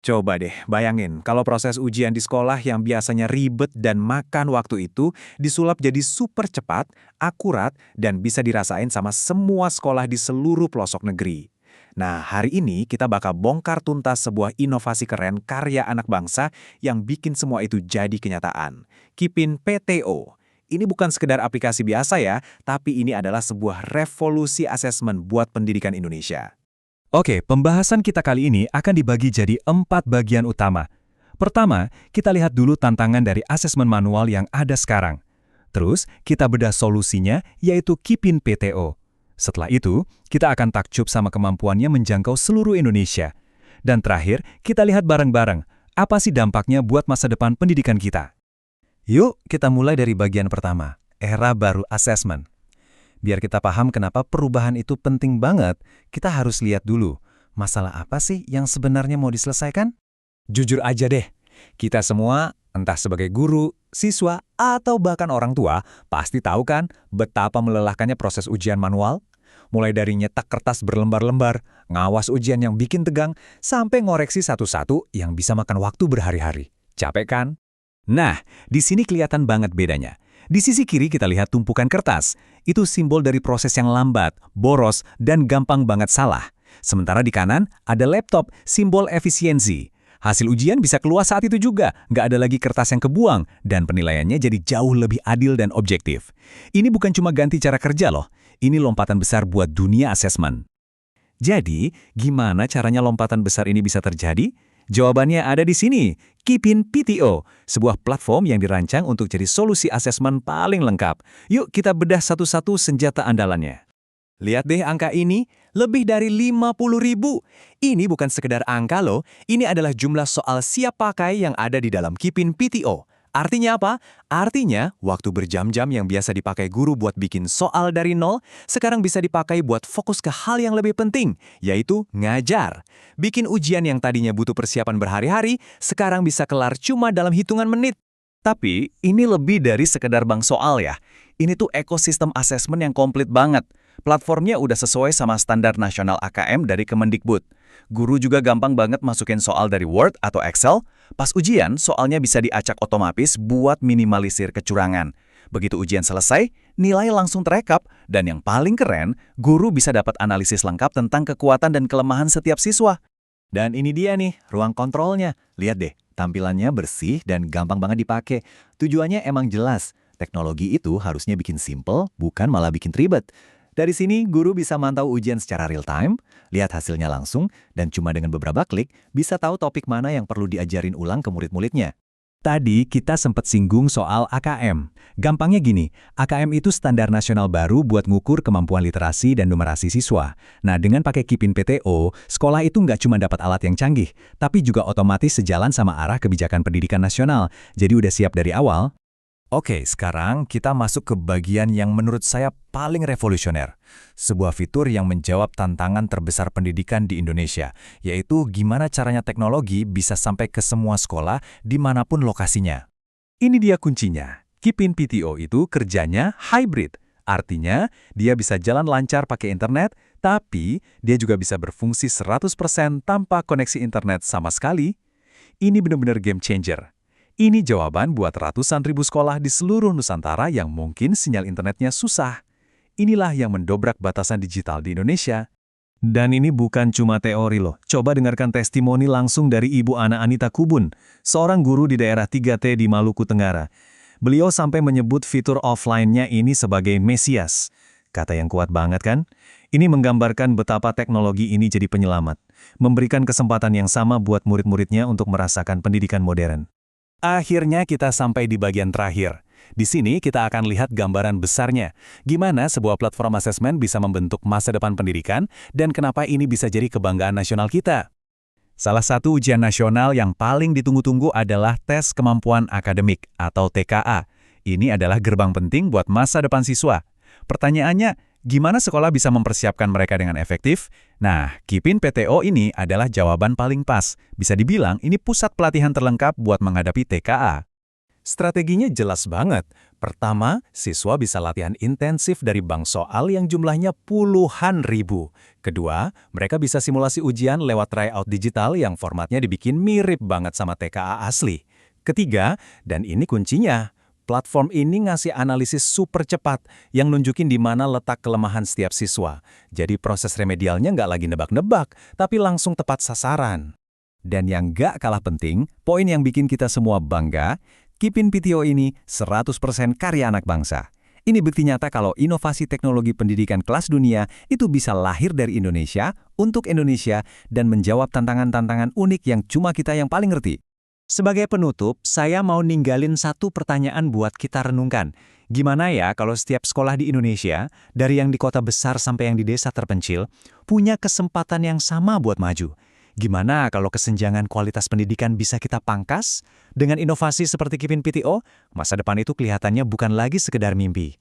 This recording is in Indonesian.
Coba deh, bayangin kalau proses ujian di sekolah yang biasanya ribet dan makan waktu itu disulap jadi super cepat, akurat, dan bisa dirasain sama semua sekolah di seluruh pelosok negeri. Nah, hari ini kita bakal bongkar tuntas sebuah inovasi keren karya anak bangsa yang bikin semua itu jadi kenyataan. Kipin PTO. Ini bukan sekedar aplikasi biasa ya, tapi ini adalah sebuah revolusi asesmen buat pendidikan Indonesia. Oke, pembahasan kita kali ini akan dibagi jadi 4 bagian utama. Pertama, kita lihat dulu tantangan dari asesmen manual yang ada sekarang. Terus, kita bedah solusinya, yaitu Kipin PTO. Setelah itu, kita akan takjub sama kemampuannya menjangkau seluruh Indonesia. Dan terakhir, kita lihat bareng-bareng, apa sih dampaknya buat masa depan pendidikan kita. Yuk, kita mulai dari bagian pertama, era baru asesmen. Biar kita paham kenapa perubahan itu penting banget, kita harus lihat dulu, masalah apa sih yang sebenarnya mau diselesaikan? Jujur aja deh, kita semua, entah sebagai guru, siswa, atau bahkan orang tua, pasti tahu kan betapa melelahkannya proses ujian manual? Mulai dari nyetak kertas berlembar-lembar, ngawas ujian yang bikin tegang, sampai ngoreksi satu-satu yang bisa makan waktu berhari-hari. Capek kan? Nah, di sini kelihatan banget bedanya. Di sisi kiri kita lihat tumpukan kertas. Itu simbol dari proses yang lambat, boros, dan gampang banget salah. Sementara di kanan ada laptop, simbol efisiensi. Hasil ujian bisa keluar saat itu juga, nggak ada lagi kertas yang kebuang, dan penilaiannya jadi jauh lebih adil dan objektif. Ini bukan cuma ganti cara kerja loh, ini lompatan besar buat dunia asesmen. Jadi, gimana caranya lompatan besar ini bisa terjadi? Jawabannya ada di sini, Kipin PTO, sebuah platform yang dirancang untuk jadi solusi asesmen paling lengkap. Yuk kita bedah satu-satu senjata andalannya. Lihat deh angka ini, lebih dari 50.000. Ini bukan sekedar angka loh, ini adalah jumlah soal siap pakai yang ada di dalam Kipin PTO. Artinya apa? Artinya, waktu berjam-jam yang biasa dipakai guru buat bikin soal dari nol, sekarang bisa dipakai buat fokus ke hal yang lebih penting, yaitu ngajar. Bikin ujian yang tadinya butuh persiapan berhari-hari, sekarang bisa kelar cuma dalam hitungan menit. Tapi, ini lebih dari sekedar bank soal ya. Ini tuh ekosistem asesmen yang komplit banget. Platformnya udah sesuai sama standar nasional AKM dari Kemendikbud. Guru juga gampang banget masukin soal dari Word atau Excel. Pas ujian, soalnya bisa diacak otomatis buat minimalisir kecurangan. Begitu ujian selesai, nilai langsung terekap. Dan yang paling keren, guru bisa dapat analisis lengkap tentang kekuatan dan kelemahan setiap siswa. Dan ini dia nih, ruang kontrolnya. Lihat deh, tampilannya bersih dan gampang banget dipakai. Tujuannya emang jelas. Teknologi itu harusnya bikin simple, bukan malah bikin ribet. Dari sini, guru bisa mantau ujian secara real-time, lihat hasilnya langsung, dan cuma dengan beberapa klik, bisa tahu topik mana yang perlu diajarin ulang ke murid-muridnya. Tadi kita sempat singgung soal AKM. Gampangnya gini, AKM itu standar nasional baru buat ngukur kemampuan literasi dan numerasi siswa. Nah, dengan pakai Kipin PTO, sekolah itu nggak cuma dapat alat yang canggih, tapi juga otomatis sejalan sama arah kebijakan pendidikan nasional. Jadi udah siap dari awal. Oke, sekarang kita masuk ke bagian yang menurut saya paling revolusioner. Sebuah fitur yang menjawab tantangan terbesar pendidikan di Indonesia, yaitu gimana caranya teknologi bisa sampai ke semua sekolah dimanapun lokasinya. Ini dia kuncinya. Kipin PTO itu kerjanya hybrid. Artinya, dia bisa jalan lancar pakai internet, tapi dia juga bisa berfungsi 100% tanpa koneksi internet sama sekali. Ini benar-benar game changer. Ini jawaban buat ratusan ribu sekolah di seluruh Nusantara yang mungkin sinyal internetnya susah. Inilah yang mendobrak batasan digital di Indonesia. Dan ini bukan cuma teori loh. Coba dengarkan testimoni langsung dari Ibu Ana Anita Kubun, seorang guru di daerah 3T di Maluku Tenggara. Beliau sampai menyebut fitur offline-nya ini sebagai Mesias. Kata yang kuat banget kan? Ini menggambarkan betapa teknologi ini jadi penyelamat. Memberikan kesempatan yang sama buat murid-muridnya untuk merasakan pendidikan modern. Akhirnya kita sampai di bagian terakhir. Di sini kita akan lihat gambaran besarnya. Gimana sebuah platform asesmen bisa membentuk masa depan pendidikan dan kenapa ini bisa jadi kebanggaan nasional kita. Salah satu ujian nasional yang paling ditunggu-tunggu adalah Tes Kemampuan Akademik atau TKA. Ini adalah gerbang penting buat masa depan siswa. Pertanyaannya, gimana sekolah bisa mempersiapkan mereka dengan efektif? Nah, Kipin PTO ini adalah jawaban paling pas. Bisa dibilang ini pusat pelatihan terlengkap buat menghadapi TKA. Strateginya jelas banget. Pertama, siswa bisa latihan intensif dari bank soal yang jumlahnya puluhan ribu. Kedua, mereka bisa simulasi ujian lewat tryout digital yang formatnya dibikin mirip banget sama TKA asli. Ketiga, dan ini kuncinya, platform ini ngasih analisis super cepat yang nunjukin di mana letak kelemahan setiap siswa. Jadi proses remedialnya nggak lagi nebak-nebak, tapi langsung tepat sasaran. Dan yang nggak kalah penting, poin yang bikin kita semua bangga, Kipin PTO ini 100% karya anak bangsa. Ini bukti nyata kalau inovasi teknologi pendidikan kelas dunia itu bisa lahir dari Indonesia, untuk Indonesia, dan menjawab tantangan-tantangan unik yang cuma kita yang paling ngerti. Sebagai penutup, saya mau ninggalin satu pertanyaan buat kita renungkan. Gimana ya kalau setiap sekolah di Indonesia, dari yang di kota besar sampai yang di desa terpencil, punya kesempatan yang sama buat maju? Gimana kalau kesenjangan kualitas pendidikan bisa kita pangkas? Dengan inovasi seperti Kipin PTO, masa depan itu kelihatannya bukan lagi sekedar mimpi.